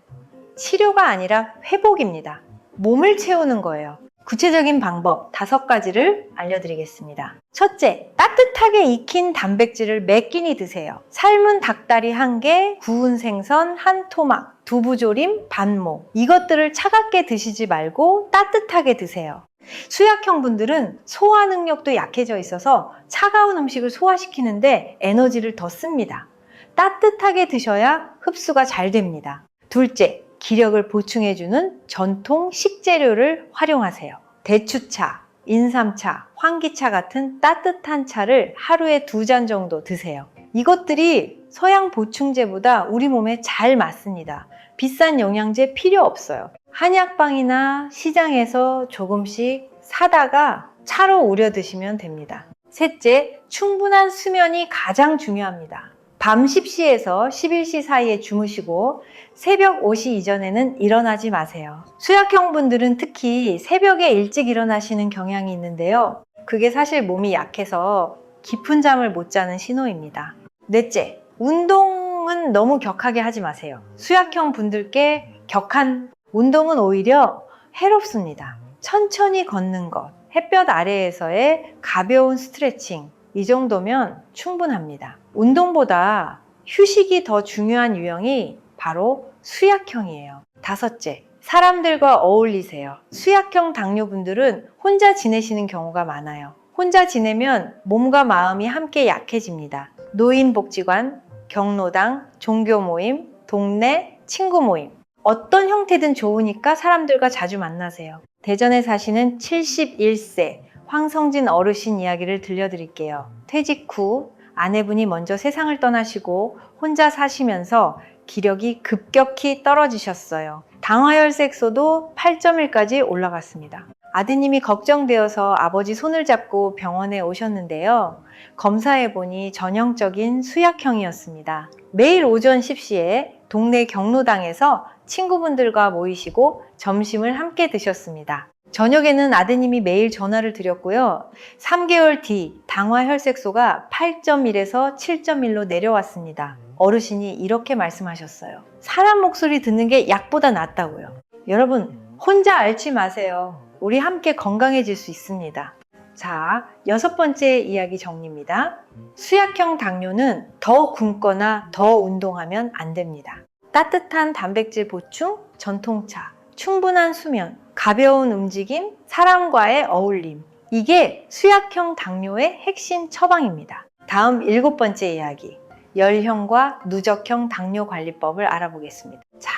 치료가 아니라 회복입니다. 몸을 채우는 거예요. 구체적인 방법 5가지를 알려드리겠습니다. 첫째, 따뜻하게 익힌 단백질을 몇 끼니 드세요. 삶은 닭다리 1개, 구운 생선 1토막, 두부조림, 반모. 이것들을 차갑게 드시지 말고 따뜻하게 드세요. 수약형 분들은 소화 능력도 약해져 있어서 차가운 음식을 소화시키는데 에너지를 더 씁니다. 따뜻하게 드셔야 흡수가 잘 됩니다. 둘째, 기력을 보충해주는 전통 식재료를 활용하세요. 대추차, 인삼차, 환기차 같은 따뜻한 차를 하루에 2잔 정도 드세요. 이것들이 서양 보충제보다 우리 몸에 잘 맞습니다. 비싼 영양제 필요 없어요. 한약방이나 시장에서 조금씩 사다가 차로 우려 드시면 됩니다. 셋째, 충분한 수면이 가장 중요합니다. 밤 10시에서 11시 사이에 주무시고 새벽 5시 이전에는 일어나지 마세요. 수약형 분들은 특히 새벽에 일찍 일어나시는 경향이 있는데요. 그게 사실 몸이 약해서 깊은 잠을 못 자는 신호입니다. 넷째, 운동은 너무 격하게 하지 마세요. 수약형 분들께 격한 운동은 오히려 해롭습니다. 천천히 걷는 것, 햇볕 아래에서의 가벼운 스트레칭, 이 정도면 충분합니다. 운동보다 휴식이 더 중요한 유형이 바로 수약형이에요. 5째, 사람들과 어울리세요. 수약형 당뇨분들은 혼자 지내시는 경우가 많아요. 혼자 지내면 몸과 마음이 함께 약해집니다. 노인복지관, 경로당, 종교 모임, 동네, 친구 모임. 어떤 형태든 좋으니까 사람들과 자주 만나세요. 대전에 사시는 71세 황성진 어르신 이야기를 들려드릴게요. 퇴직 후 아내분이 먼저 세상을 떠나시고 혼자 사시면서 기력이 급격히 떨어지셨어요. 당화혈색소도 8.1까지 올라갔습니다. 아드님이 걱정되어서 아버지 손을 잡고 병원에 오셨는데요. 검사해보니 전형적인 수약형이었습니다. 매일 오전 10시에 동네 경로당에서 친구분들과 모이시고 점심을 함께 드셨습니다. 저녁에는 아드님이 매일 전화를 드렸고요. 3개월 뒤 당화혈색소가 8.1에서 7.1로 내려왔습니다. 어르신이 이렇게 말씀하셨어요. 사람 목소리 듣는 게 약보다 낫다고요. 여러분, 혼자 앓지 마세요. 우리 함께 건강해질 수 있습니다. 자, 6번째 이야기 정리입니다. 수약형 당뇨는 더 굶거나 더 운동하면 안 됩니다. 따뜻한 단백질 보충, 전통차, 충분한 수면, 가벼운 움직임, 사람과의 어울림. 이게 수약형 당뇨의 핵심 처방입니다. 다음 7번째 이야기. 열형과 누적형 당뇨 관리법을 알아보겠습니다. 자,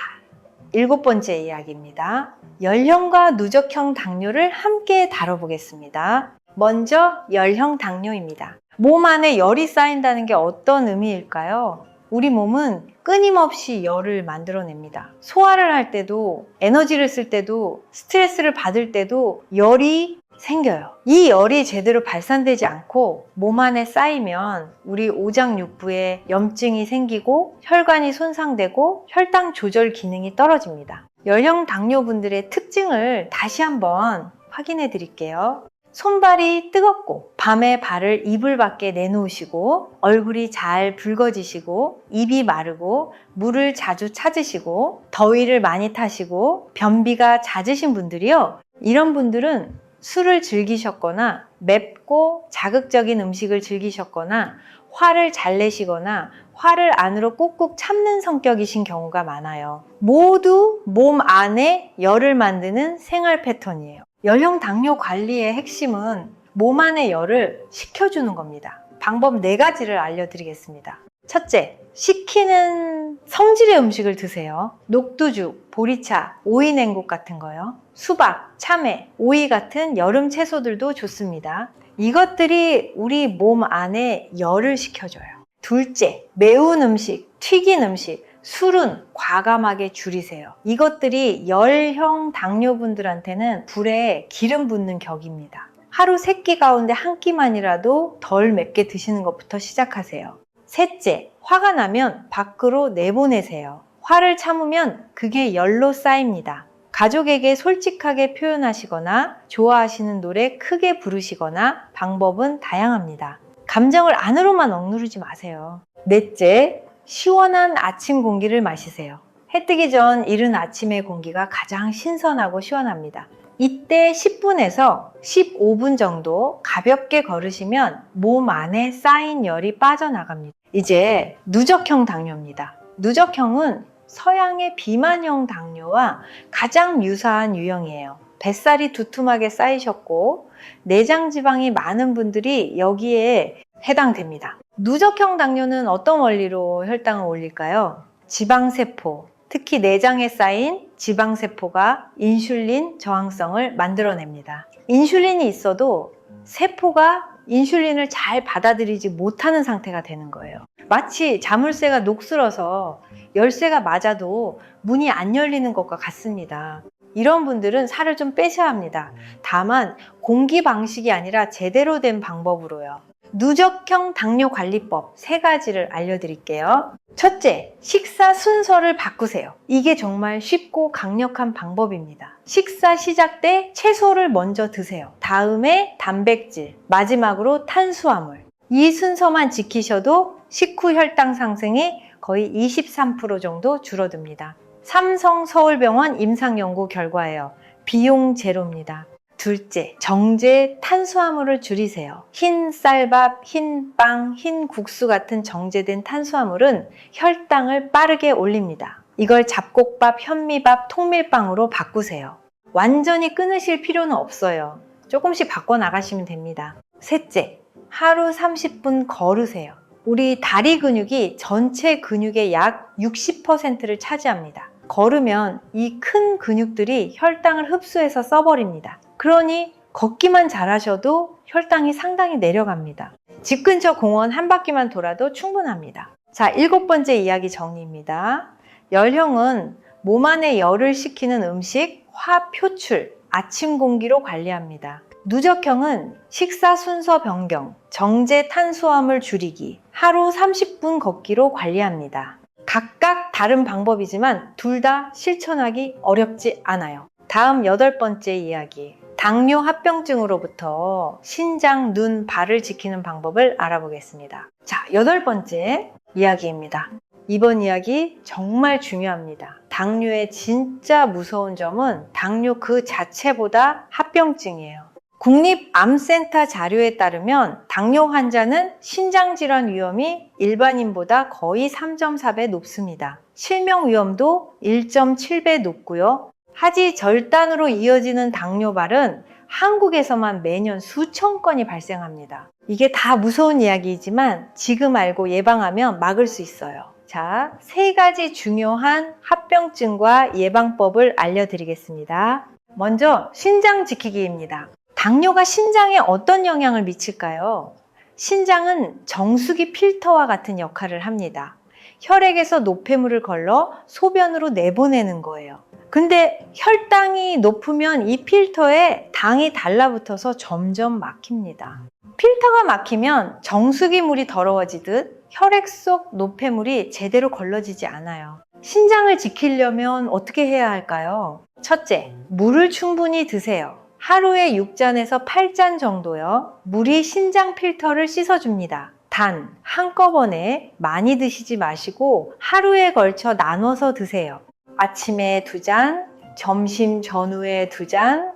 7번째 이야기입니다. 열형과 누적형 당뇨를 함께 다뤄보겠습니다. 먼저 열형 당뇨입니다. 몸 안에 열이 쌓인다는 게 어떤 의미일까요? 우리 몸은 끊임없이 열을 만들어냅니다. 소화를 할 때도, 에너지를 쓸 때도, 스트레스를 받을 때도 열이 생겨요. 이 열이 제대로 발산되지 않고 몸 안에 쌓이면 우리 오장육부에 염증이 생기고 혈관이 손상되고 혈당 조절 기능이 떨어집니다. 열형 당뇨분들의 특징을 다시 한번 확인해 드릴게요. 손발이 뜨겁고 밤에 발을 이불 밖에 내놓으시고 얼굴이 잘 붉어지시고 입이 마르고 물을 자주 찾으시고 더위를 많이 타시고 변비가 잦으신 분들이요. 이런 분들은 술을 즐기셨거나 맵고 자극적인 음식을 즐기셨거나 화를 잘 내시거나 화를 안으로 꾹꾹 참는 성격이신 경우가 많아요. 모두 몸 안에 열을 만드는 생활 패턴이에요. 열형 당뇨 관리의 핵심은 몸 안의 열을 식혀주는 겁니다. 방법 4가지를 알려드리겠습니다. 첫째, 식히는 성질의 음식을 드세요. 녹두죽, 보리차, 오이 냉국 같은 거요. 수박, 참외, 오이 같은 여름 채소들도 좋습니다. 이것들이 우리 몸 안에 열을 식혀줘요. 둘째, 매운 음식, 튀긴 음식, 술은 과감하게 줄이세요. 이것들이 열형 당뇨분들한테는 불에 기름 붓는 격입니다. 하루 3끼 가운데 한 끼만이라도 덜 맵게 드시는 것부터 시작하세요. 셋째, 화가 나면 밖으로 내보내세요. 화를 참으면 그게 열로 쌓입니다. 가족에게 솔직하게 표현하시거나 좋아하시는 노래 크게 부르시거나 방법은 다양합니다. 감정을 안으로만 억누르지 마세요. 넷째, 시원한 아침 공기를 마시세요. 해 뜨기 전 이른 아침의 공기가 가장 신선하고 시원합니다. 이때 10분에서 15분 정도 가볍게 걸으시면 몸 안에 쌓인 열이 빠져나갑니다. 이제 누적형 당뇨입니다. 누적형은 서양의 비만형 당뇨와 가장 유사한 유형이에요. 뱃살이 두툼하게 쌓이셨고 내장 지방이 많은 분들이 여기에 해당됩니다. 누적형 당뇨는 어떤 원리로 혈당을 올릴까요? 지방세포, 특히 내장에 쌓인 지방세포가 인슐린 저항성을 만들어냅니다. 인슐린이 있어도 세포가 인슐린을 잘 받아들이지 못하는 상태가 되는 거예요. 마치 자물쇠가 녹슬어서 열쇠가 맞아도 문이 안 열리는 것과 같습니다. 이런 분들은 살을 좀 빼셔야 합니다. 다만 공기 방식이 아니라 제대로 된 방법으로요. 누적형 당뇨관리법 3가지를 알려드릴게요. 첫째, 식사 순서를 바꾸세요. 이게 정말 쉽고 강력한 방법입니다. 식사 시작 때 채소를 먼저 드세요. 다음에 단백질, 마지막으로 탄수화물. 이 순서만 지키셔도 식후 혈당 상승이 거의 23% 정도 줄어듭니다. 삼성서울병원 임상연구 결과예요. 비용 제로입니다. 둘째, 정제 탄수화물을 줄이세요. 흰 쌀밥, 흰 빵, 흰 국수 같은 정제된 탄수화물은 혈당을 빠르게 올립니다. 이걸 잡곡밥, 현미밥, 통밀빵으로 바꾸세요. 완전히 끊으실 필요는 없어요. 조금씩 바꿔나가시면 됩니다. 셋째, 하루 30분 걸으세요. 우리 다리 근육이 전체 근육의 약 60%를 차지합니다. 걸으면 이 큰 근육들이 혈당을 흡수해서 써버립니다. 그러니 걷기만 잘하셔도 혈당이 상당히 내려갑니다. 집 근처 공원 한 바퀴만 돌아도 충분합니다. 자, 7번째 이야기 정리입니다. 열형은 몸 안에 열을 식히는 음식, 화 표출, 아침 공기로 관리합니다. 누적형은 식사 순서 변경, 정제 탄수화물 줄이기, 하루 30분 걷기로 관리합니다. 각각 다른 방법이지만 둘 다 실천하기 어렵지 않아요. 다음 8번째 이야기. 당뇨 합병증으로부터 신장, 눈, 발을 지키는 방법을 알아보겠습니다. 자, 8번째 이야기입니다. 이번 이야기 정말 중요합니다. 당뇨의 진짜 무서운 점은 당뇨 그 자체보다 합병증이에요. 국립암센터 자료에 따르면 당뇨 환자는 신장질환 위험이 일반인보다 거의 3.4배 높습니다. 실명 위험도 1.7배 높고요. 하지 절단으로 이어지는 당뇨발은 한국에서만 매년 수천 건이 발생합니다. 이게 다 무서운 이야기이지만 지금 알고 예방하면 막을 수 있어요. 자, 3가지 중요한 합병증과 예방법을 알려드리겠습니다. 먼저 신장 지키기입니다. 당뇨가 신장에 어떤 영향을 미칠까요? 신장은 정수기 필터와 같은 역할을 합니다. 혈액에서 노폐물을 걸러 소변으로 내보내는 거예요. 근데 혈당이 높으면 이 필터에 당이 달라붙어서 점점 막힙니다. 필터가 막히면 정수기 물이 더러워지듯 혈액 속 노폐물이 제대로 걸러지지 않아요. 신장을 지키려면 어떻게 해야 할까요? 첫째, 물을 충분히 드세요. 하루에 6잔에서 8잔 정도요. 물이 신장 필터를 씻어줍니다. 단, 한꺼번에 많이 드시지 마시고 하루에 걸쳐 나눠서 드세요. 아침에 2잔, 점심 전후에 2잔,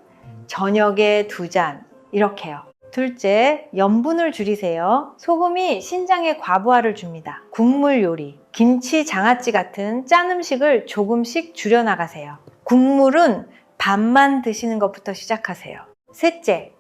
저녁에 2잔 이렇게요. 둘째, 염분을 줄이세요. 소금이 신장에 과부하를 줍니다. 국물 요리, 김치, 장아찌 같은 짠 음식을 조금씩 줄여나가세요. 국물은 반만 드시는 것부터 시작하세요. 셋째,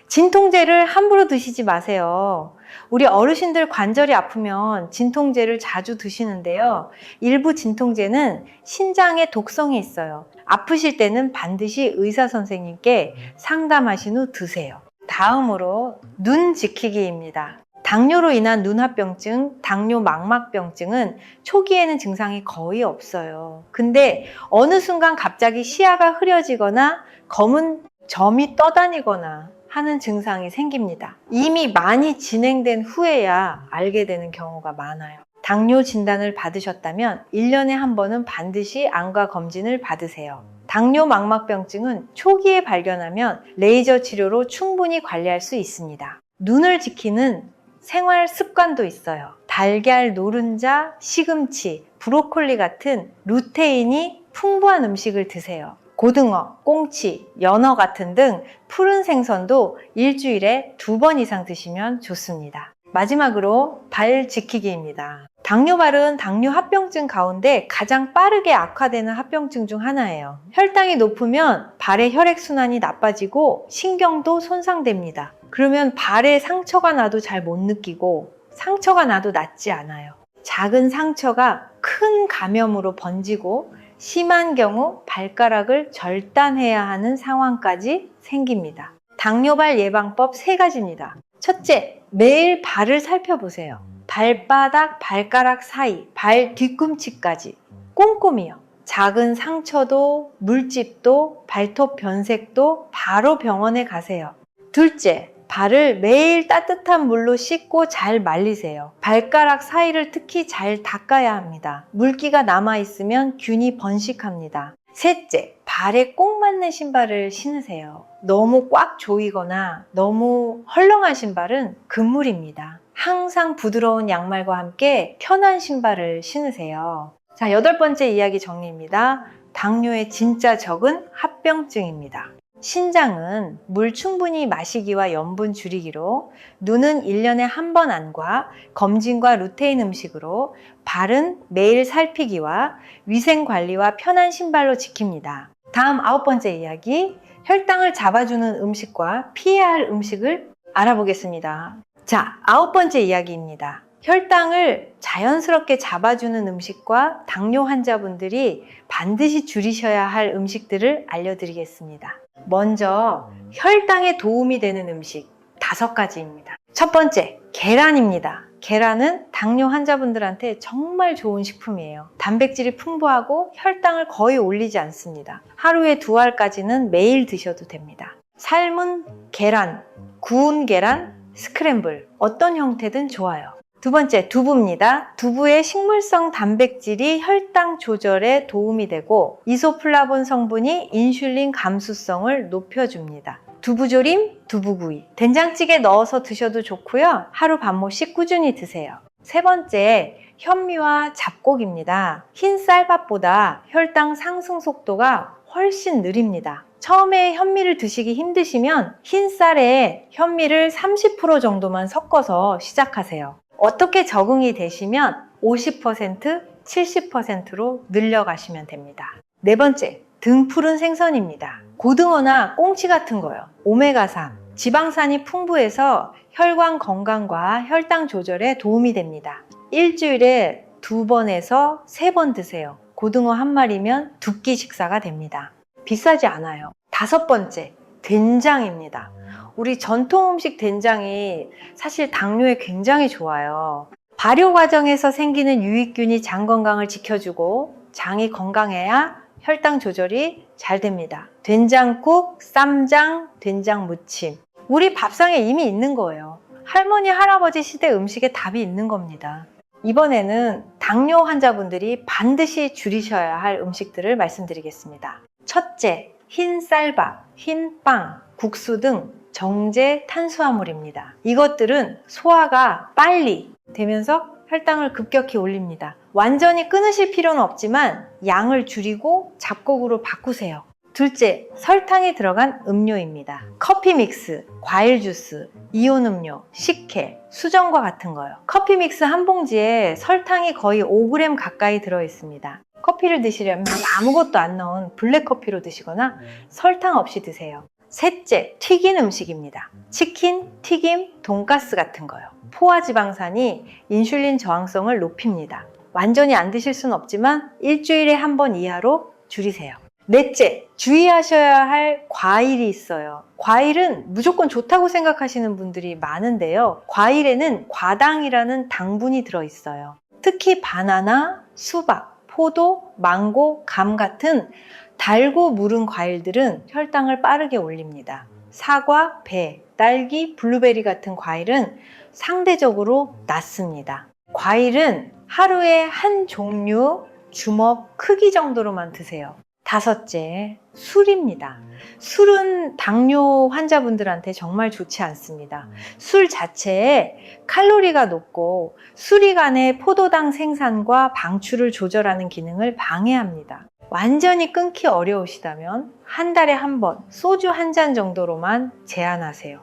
진통제를 함부로 드시지 마세요. 우리 어르신들 관절이 아프면 진통제를 자주 드시는데요. 일부 진통제는 신장에 독성이 있어요. 아프실 때는 반드시 의사 선생님께 상담하신 후 드세요. 다음으로 눈 지키기입니다. 당뇨로 인한 눈화병증, 당뇨 망막병증은 초기에는 증상이 거의 없어요. 근데 어느 순간 갑자기 시야가 흐려지거나 검은 점이 떠다니거나 하는 증상이 생깁니다. 이미 많이 진행된 후에야 알게 되는 경우가 많아요. 당뇨 진단을 받으셨다면 1년에 한 번은 반드시 안과 검진을 받으세요. 당뇨 망막병증은 초기에 발견하면 레이저 치료로 충분히 관리할 수 있습니다. 눈을 지키는 생활 습관도 있어요. 달걀, 노른자, 시금치, 브로콜리 같은 루테인이 풍부한 음식을 드세요. 고등어, 꽁치, 연어 같은 등 푸른 생선도 일주일에 2번 이상 드시면 좋습니다. 마지막으로 발 지키기입니다. 당뇨발은 당뇨 합병증 가운데 가장 빠르게 악화되는 합병증 중 하나예요. 혈당이 높으면 발의 혈액순환이 나빠지고 신경도 손상됩니다. 그러면 발에 상처가 나도 잘 못 느끼고 상처가 나도 낫지 않아요. 작은 상처가 큰 감염으로 번지고 심한 경우 발가락을 절단해야 하는 상황까지 생깁니다. 당뇨발 예방법 3가지입니다. 첫째, 매일 발을 살펴보세요. 발바닥, 발가락 사이, 발 뒤꿈치까지 꼼꼼히요. 작은 상처도, 물집도, 발톱 변색도 바로 병원에 가세요. 둘째, 발을 매일 따뜻한 물로 씻고 잘 말리세요. 발가락 사이를 특히 잘 닦아야 합니다. 물기가 남아있으면 균이 번식합니다. 셋째, 발에 꼭 맞는 신발을 신으세요. 너무 꽉 조이거나 너무 헐렁한 신발은 금물입니다. 항상 부드러운 양말과 함께 편한 신발을 신으세요. 자, 8번째 이야기 정리입니다. 당뇨의 진짜 적은 합병증입니다. 신장은 물 충분히 마시기와 염분 줄이기로, 눈은 1년에 한 번 안과 검진과 루테인 음식으로, 발은 매일 살피기와 위생관리와 편한 신발로 지킵니다. 다음 9번째 이야기, 혈당을 잡아주는 음식과 피해야 할 음식을 알아보겠습니다. 자, 9번째 이야기입니다. 혈당을 자연스럽게 잡아주는 음식과 당뇨 환자분들이 반드시 줄이셔야 할 음식들을 알려드리겠습니다. 먼저 혈당에 도움이 되는 음식 5가지입니다. 첫 번째, 계란입니다. 계란은 당뇨 환자분들한테 정말 좋은 식품이에요. 단백질이 풍부하고 혈당을 거의 올리지 않습니다. 하루에 2알까지는 매일 드셔도 됩니다. 삶은 계란, 구운 계란, 스크램블, 어떤 형태든 좋아요. 두 번째, 두부입니다. 두부의 식물성 단백질이 혈당 조절에 도움이 되고 이소플라본 성분이 인슐린 감수성을 높여줍니다. 두부조림, 두부구이, 된장찌개 넣어서 드셔도 좋고요. 하루 반모씩 꾸준히 드세요. 세 번째, 현미와 잡곡입니다. 흰 쌀밥보다 혈당 상승 속도가 훨씬 느립니다. 처음에 현미를 드시기 힘드시면 흰 쌀에 현미를 30% 정도만 섞어서 시작하세요. 어떻게 적응이 되시면 50%, 70%로 늘려가시면 됩니다. 네 번째, 등푸른 생선입니다. 고등어나 꽁치 같은 거요. 오메가3, 지방산이 풍부해서 혈관 건강과 혈당 조절에 도움이 됩니다. 일주일에 2번에서 3번 드세요. 고등어 한 마리면 2끼 식사가 됩니다. 비싸지 않아요. 5번째, 된장입니다. 우리 전통 음식 된장이 사실 당뇨에 굉장히 좋아요. 발효 과정에서 생기는 유익균이 장 건강을 지켜주고 장이 건강해야 혈당 조절이 잘 됩니다. 된장국, 쌈장, 된장 무침. 우리 밥상에 이미 있는 거예요. 할머니, 할아버지 시대 음식에 답이 있는 겁니다. 이번에는 당뇨 환자분들이 반드시 줄이셔야 할 음식들을 말씀드리겠습니다. 첫째, 흰 쌀밥, 흰 빵, 국수 등 정제 탄수화물입니다. 이것들은 소화가 빨리 되면서 혈당을 급격히 올립니다. 완전히 끊으실 필요는 없지만 양을 줄이고 잡곡으로 바꾸세요. 둘째, 설탕이 들어간 음료입니다. 커피 믹스, 과일 주스, 이온 음료, 식혜, 수정과 같은 거요. 커피 믹스 한 봉지에 설탕이 거의 5g 가까이 들어있습니다. 커피를 드시려면 아무것도 안 넣은 블랙커피로 드시거나 설탕 없이 드세요. 셋째, 튀긴 음식입니다. 치킨, 튀김, 돈가스 같은 거요. 포화지방산이 인슐린 저항성을 높입니다. 완전히 안 드실 수는 없지만 일주일에 한 번 이하로 줄이세요. 넷째, 주의하셔야 할 과일이 있어요. 과일은 무조건 좋다고 생각하시는 분들이 많은데요. 과일에는 과당이라는 당분이 들어있어요. 특히 바나나, 수박, 포도, 망고, 감 같은 달고 무른 과일들은 혈당을 빠르게 올립니다. 사과, 배, 딸기, 블루베리 같은 과일은 상대적으로 낮습니다. 과일은 하루에 한 종류 주먹 크기 정도로만 드세요. 다섯째, 술입니다. 술은 당뇨 환자분들한테 정말 좋지 않습니다. 술 자체에 칼로리가 높고 수리간의 포도당 생산과 방출을 조절하는 기능을 방해합니다. 완전히 끊기 어려우시다면 한 달에 한 번 소주 한 잔 정도로만 제한하세요.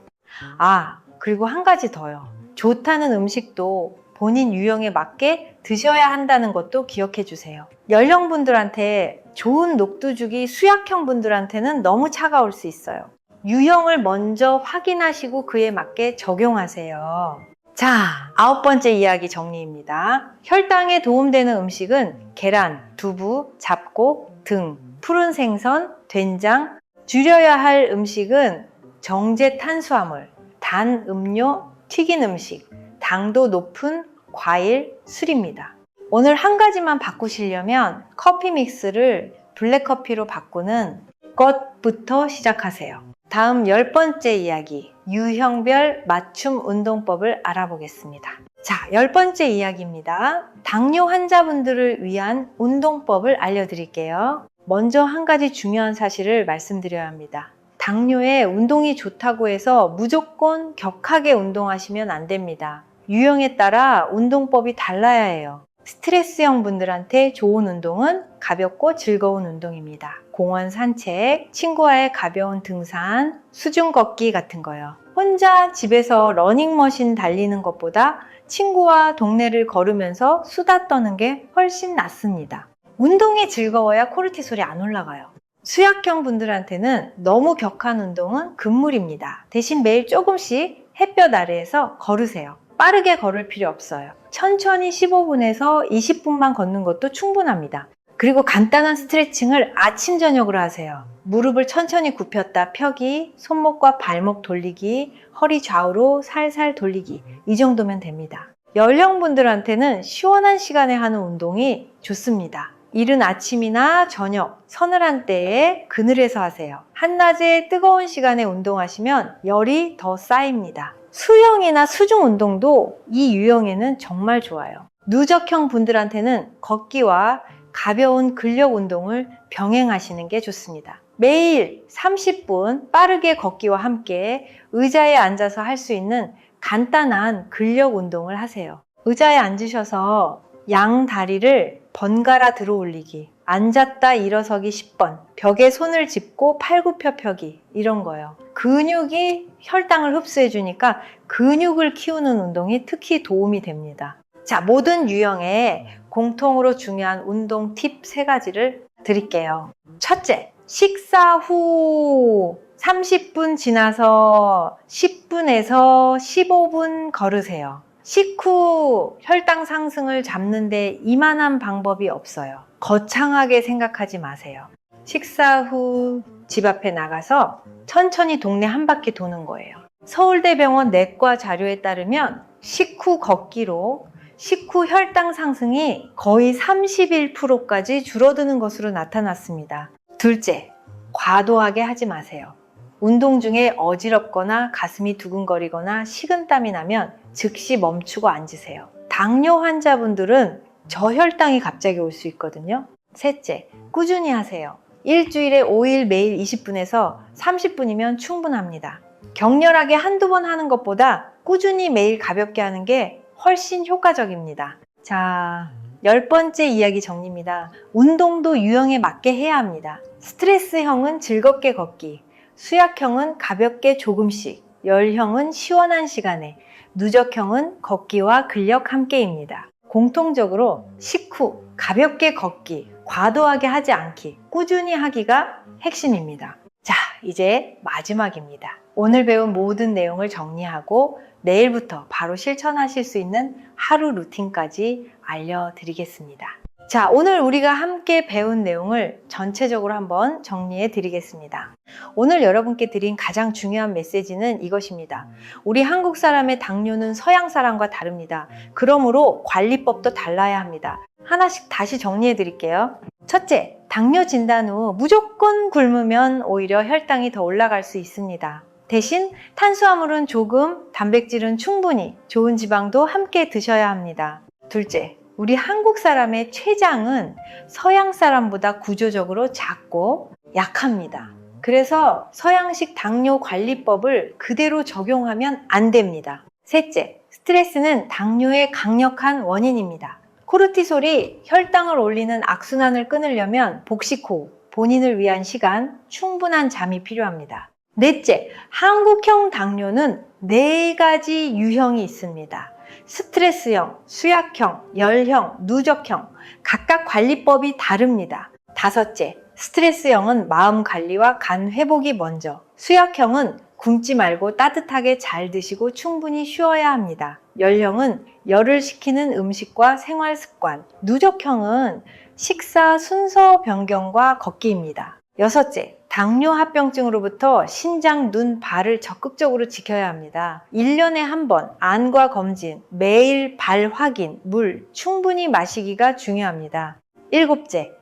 그리고 한 가지 더요. 좋다는 음식도 본인 유형에 맞게 드셔야 한다는 것도 기억해 주세요. 연령분들한테 좋은 녹두죽이 수약형 분들한테는 너무 차가울 수 있어요. 유형을 먼저 확인하시고 그에 맞게 적용하세요. 자, 9번째 이야기 정리입니다. 혈당에 도움되는 음식은 계란, 두부, 잡곡, 등, 푸른 생선, 된장. 줄여야 할 음식은 정제 탄수화물, 단 음료, 튀긴 음식, 당도 높은 과일, 술입니다. 오늘 한 가지만 바꾸시려면 커피 믹스를 블랙커피로 바꾸는 것부터 시작하세요. 다음 10번째 이야기, 유형별 맞춤 운동법을 알아보겠습니다. 자, 10번째 이야기입니다. 당뇨 환자분들을 위한 운동법을 알려드릴게요. 먼저 한 가지 중요한 사실을 말씀드려야 합니다. 당뇨에 운동이 좋다고 해서 무조건 격하게 운동하시면 안 됩니다. 유형에 따라 운동법이 달라야 해요. 스트레스형 분들한테 좋은 운동은 가볍고 즐거운 운동입니다. 공원 산책, 친구와의 가벼운 등산, 수중 걷기 같은 거요. 혼자 집에서 러닝머신 달리는 것보다 친구와 동네를 걸으면서 수다 떠는 게 훨씬 낫습니다. 운동이 즐거워야 코르티솔이 안 올라가요. 수약형 분들한테는 너무 격한 운동은 금물입니다. 대신 매일 조금씩 햇볕 아래에서 걸으세요. 빠르게 걸을 필요 없어요. 천천히 15분에서 20분만 걷는 것도 충분합니다. 그리고 간단한 스트레칭을 아침 저녁으로 하세요. 무릎을 천천히 굽혔다 펴기, 손목과 발목 돌리기, 허리 좌우로 살살 돌리기, 이 정도면 됩니다. 연령분들한테는 시원한 시간에 하는 운동이 좋습니다. 이른 아침이나 저녁, 서늘한 때에 그늘에서 하세요. 한낮에 뜨거운 시간에 운동하시면 열이 더 쌓입니다. 수영이나 수중 운동도 이 유형에는 정말 좋아요. 누적형 분들한테는 걷기와 가벼운 근력 운동을 병행하시는 게 좋습니다. 매일 30분 빠르게 걷기와 함께 의자에 앉아서 할 수 있는 간단한 근력 운동을 하세요. 의자에 앉으셔서 양 다리를 번갈아 들어 올리기, 앉았다 일어서기 10번, 벽에 손을 짚고 팔굽혀 펴기, 이런 거요. 근육이 혈당을 흡수해 주니까 근육을 키우는 운동이 특히 도움이 됩니다. 자, 모든 유형에 공통으로 중요한 운동 팁 3가지를 드릴게요. 첫째, 식사 후 30분 지나서 10분에서 15분 걸으세요. 식후 혈당 상승을 잡는데 이만한 방법이 없어요. 거창하게 생각하지 마세요. 식사 후 집 앞에 나가서 천천히 동네 한 바퀴 도는 거예요. 서울대병원 내과 자료에 따르면 식후 걷기로 식후 혈당 상승이 거의 31%까지 줄어드는 것으로 나타났습니다. 둘째, 과도하게 하지 마세요. 운동 중에 어지럽거나 가슴이 두근거리거나 식은땀이 나면 즉시 멈추고 앉으세요. 당뇨 환자분들은 저혈당이 갑자기 올 수 있거든요. 셋째, 꾸준히 하세요. 일주일에 5일 매일 20분에서 30분이면 충분합니다. 격렬하게 한두 번 하는 것보다 꾸준히 매일 가볍게 하는 게 훨씬 효과적입니다. 자, 10번째 이야기 정리입니다. 운동도 유형에 맞게 해야 합니다. 스트레스형은 즐겁게 걷기, 수약형은 가볍게 조금씩, 열형은 시원한 시간에, 누적형은 걷기와 근력 함께입니다. 공통적으로 식후 가볍게 걷기, 과도하게 하지 않기, 꾸준히 하기가 핵심입니다. 자, 이제 마지막입니다. 오늘 배운 모든 내용을 정리하고 내일부터 바로 실천하실 수 있는 하루 루틴까지 알려드리겠습니다. 자, 오늘 우리가 함께 배운 내용을 전체적으로 한번 정리해 드리겠습니다. 오늘 여러분께 드린 가장 중요한 메시지는 이것입니다. 우리 한국 사람의 당뇨는 서양 사람과 다릅니다. 그러므로 관리법도 달라야 합니다. 하나씩 다시 정리해 드릴게요. 첫째, 당뇨 진단 후 무조건 굶으면 오히려 혈당이 더 올라갈 수 있습니다. 대신 탄수화물은 조금, 단백질은 충분히, 좋은 지방도 함께 드셔야 합니다. 둘째, 우리 한국 사람의 췌장은 서양 사람보다 구조적으로 작고 약합니다. 그래서 서양식 당뇨 관리법을 그대로 적용하면 안 됩니다. 셋째, 스트레스는 당뇨의 강력한 원인입니다. 코르티솔이 혈당을 올리는 악순환을 끊으려면 복식 후 본인을 위한 시간, 충분한 잠이 필요합니다. 넷째, 한국형 당뇨는 4가지 유형이 있습니다. 스트레스형, 수약형, 열형, 누적형, 각각 관리법이 다릅니다. 다섯째, 스트레스형은 마음 관리와 간 회복이 먼저, 수약형은 굶지 말고 따뜻하게 잘 드시고 충분히 쉬어야 합니다. 열형은 열을 식히는 음식과 생활 습관, 누적형은 식사 순서 변경과 걷기입니다. 여섯째, 당뇨 합병증으로부터 신장, 눈, 발을 적극적으로 지켜야 합니다. 1년에 한 번 안과 검진, 매일 발 확인, 물 충분히 마시기가 중요합니다. 일곱째,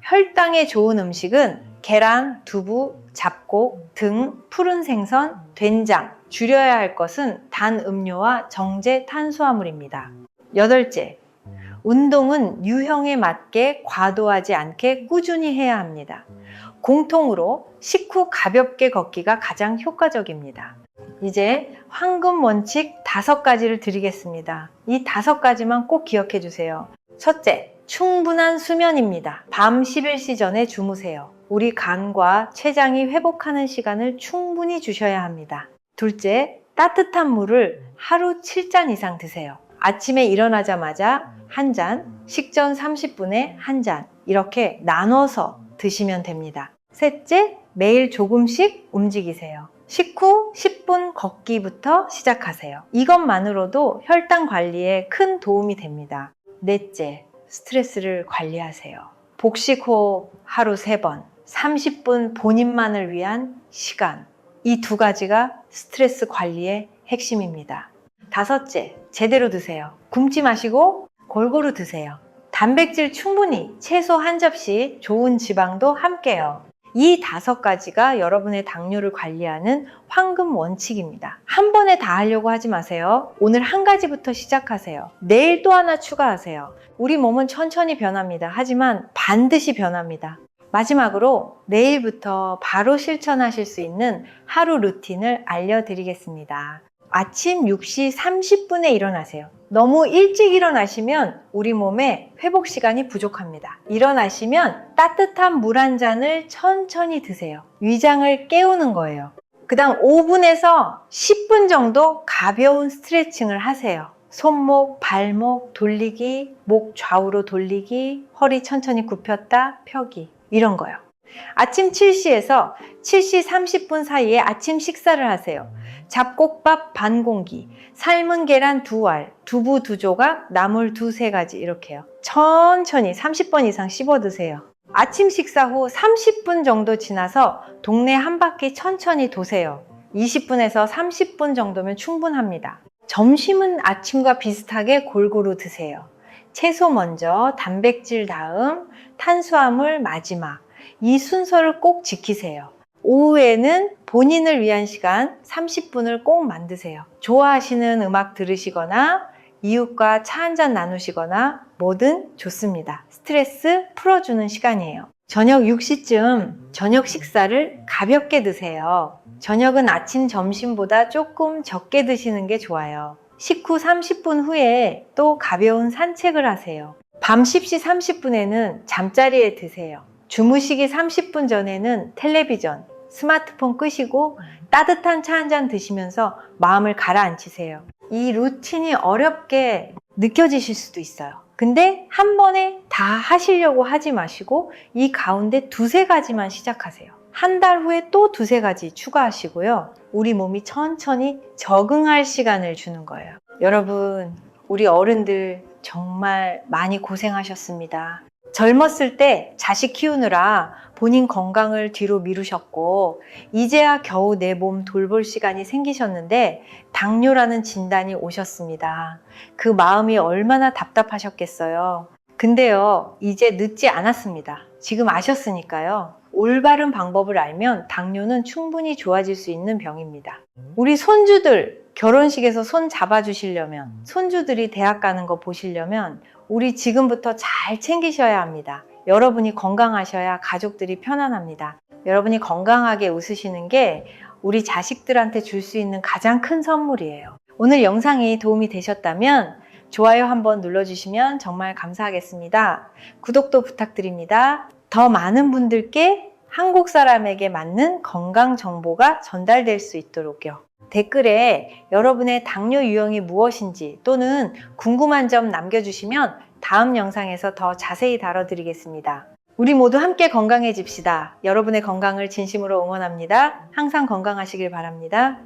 혈당에 좋은 음식은 계란, 두부, 잡곡, 등, 푸른 생선, 된장, 줄여야 할 것은 단 음료와 정제 탄수화물입니다. 여덟째, 운동은 유형에 맞게 과도하지 않게 꾸준히 해야 합니다. 공통으로 식후 가볍게 걷기가 가장 효과적입니다. 이제 황금 원칙 5가지를 드리겠습니다. 이 5가지만 꼭 기억해 주세요. 첫째, 충분한 수면입니다. 밤 11시 전에 주무세요. 우리 간과 췌장이 회복하는 시간을 충분히 주셔야 합니다. 둘째, 따뜻한 물을 하루 7잔 이상 드세요. 아침에 일어나자마자 1잔, 식전 30분에 1잔, 이렇게 나눠서 드시면 됩니다. 셋째, 매일 조금씩 움직이세요. 식후 10분 걷기부터 시작하세요. 이것만으로도 혈당 관리에 큰 도움이 됩니다. 넷째, 스트레스를 관리하세요. 복식 호흡 하루 3번, 30분 본인만을 위한 시간. 이 2가지가 스트레스 관리의 핵심입니다. 다섯째, 제대로 드세요. 굶지 마시고 골고루 드세요. 단백질 충분히, 채소 1접시, 좋은 지방도 함께요. 이 5가지가 여러분의 당뇨를 관리하는 황금 원칙입니다. 한 번에 다 하려고 하지 마세요. 오늘 1가지부터 시작하세요. 내일 또 하나 추가하세요. 우리 몸은 천천히 변합니다. 하지만 반드시 변합니다. 마지막으로 내일부터 바로 실천하실 수 있는 하루 루틴을 알려드리겠습니다. 아침 6시 30분에 일어나세요. 너무 일찍 일어나시면 우리 몸에 회복 시간이 부족합니다. 일어나시면 따뜻한 물 1잔을 천천히 드세요. 위장을 깨우는 거예요. 그 다음 5분에서 10분 정도 가벼운 스트레칭을 하세요. 손목, 발목 돌리기, 목 좌우로 돌리기, 허리 천천히 굽혔다 펴기, 이런 거요. 아침 7시에서 7시 30분 사이에 아침 식사를 하세요. 잡곡밥 반 공기, 삶은 계란 2알, 두부 2조각, 나물 2-3가지, 이렇게요. 천천히 30번 이상 씹어 드세요. 아침 식사 후 30분 정도 지나서 동네 한 바퀴 천천히 도세요. 20분에서 30분 정도면 충분합니다. 점심은 아침과 비슷하게 골고루 드세요. 채소 먼저, 단백질 다음, 탄수화물 마지막. 이 순서를 꼭 지키세요. 오후에는 본인을 위한 시간 30분을 꼭 만드세요. 좋아하시는 음악 들으시거나 이웃과 차 한잔 나누시거나 뭐든 좋습니다. 스트레스 풀어주는 시간이에요. 저녁 6시쯤 저녁 식사를 가볍게 드세요. 저녁은 아침, 점심보다 조금 적게 드시는 게 좋아요. 식후 30분 후에 또 가벼운 산책을 하세요. 밤 10시 30분에는 잠자리에 드세요. 주무시기 30분 전에는 텔레비전, 스마트폰 끄시고 따뜻한 차 한잔 드시면서 마음을 가라앉히세요. 이 루틴이 어렵게 느껴지실 수도 있어요. 근데 한 번에 다 하시려고 하지 마시고 이 가운데 2-3가지만 시작하세요. 한 달 후에 또 2-3가지 추가하시고요. 우리 몸이 천천히 적응할 시간을 주는 거예요. 여러분, 우리 어른들 정말 많이 고생하셨습니다. 젊었을 때 자식 키우느라 본인 건강을 뒤로 미루셨고 이제야 겨우 내 몸 돌볼 시간이 생기셨는데 당뇨라는 진단이 오셨습니다. 그 마음이 얼마나 답답하셨겠어요. 근데요, 이제 늦지 않았습니다. 지금 아셨으니까요. 올바른 방법을 알면 당뇨는 충분히 좋아질 수 있는 병입니다. 우리 손주들 결혼식에서 손 잡아주시려면, 손주들이 대학 가는 거 보시려면 우리 지금부터 잘 챙기셔야 합니다. 여러분이 건강하셔야 가족들이 편안합니다. 여러분이 건강하게 웃으시는 게 우리 자식들한테 줄 수 있는 가장 큰 선물이에요. 오늘 영상이 도움이 되셨다면 좋아요 한번 눌러주시면 정말 감사하겠습니다. 구독도 부탁드립니다. 더 많은 분들께 한국 사람에게 맞는 건강 정보가 전달될 수 있도록요. 댓글에 여러분의 당뇨 유형이 무엇인지 또는 궁금한 점 남겨주시면 다음 영상에서 더 자세히 다뤄드리겠습니다. 우리 모두 함께 건강해집시다. 여러분의 건강을 진심으로 응원합니다. 항상 건강하시길 바랍니다.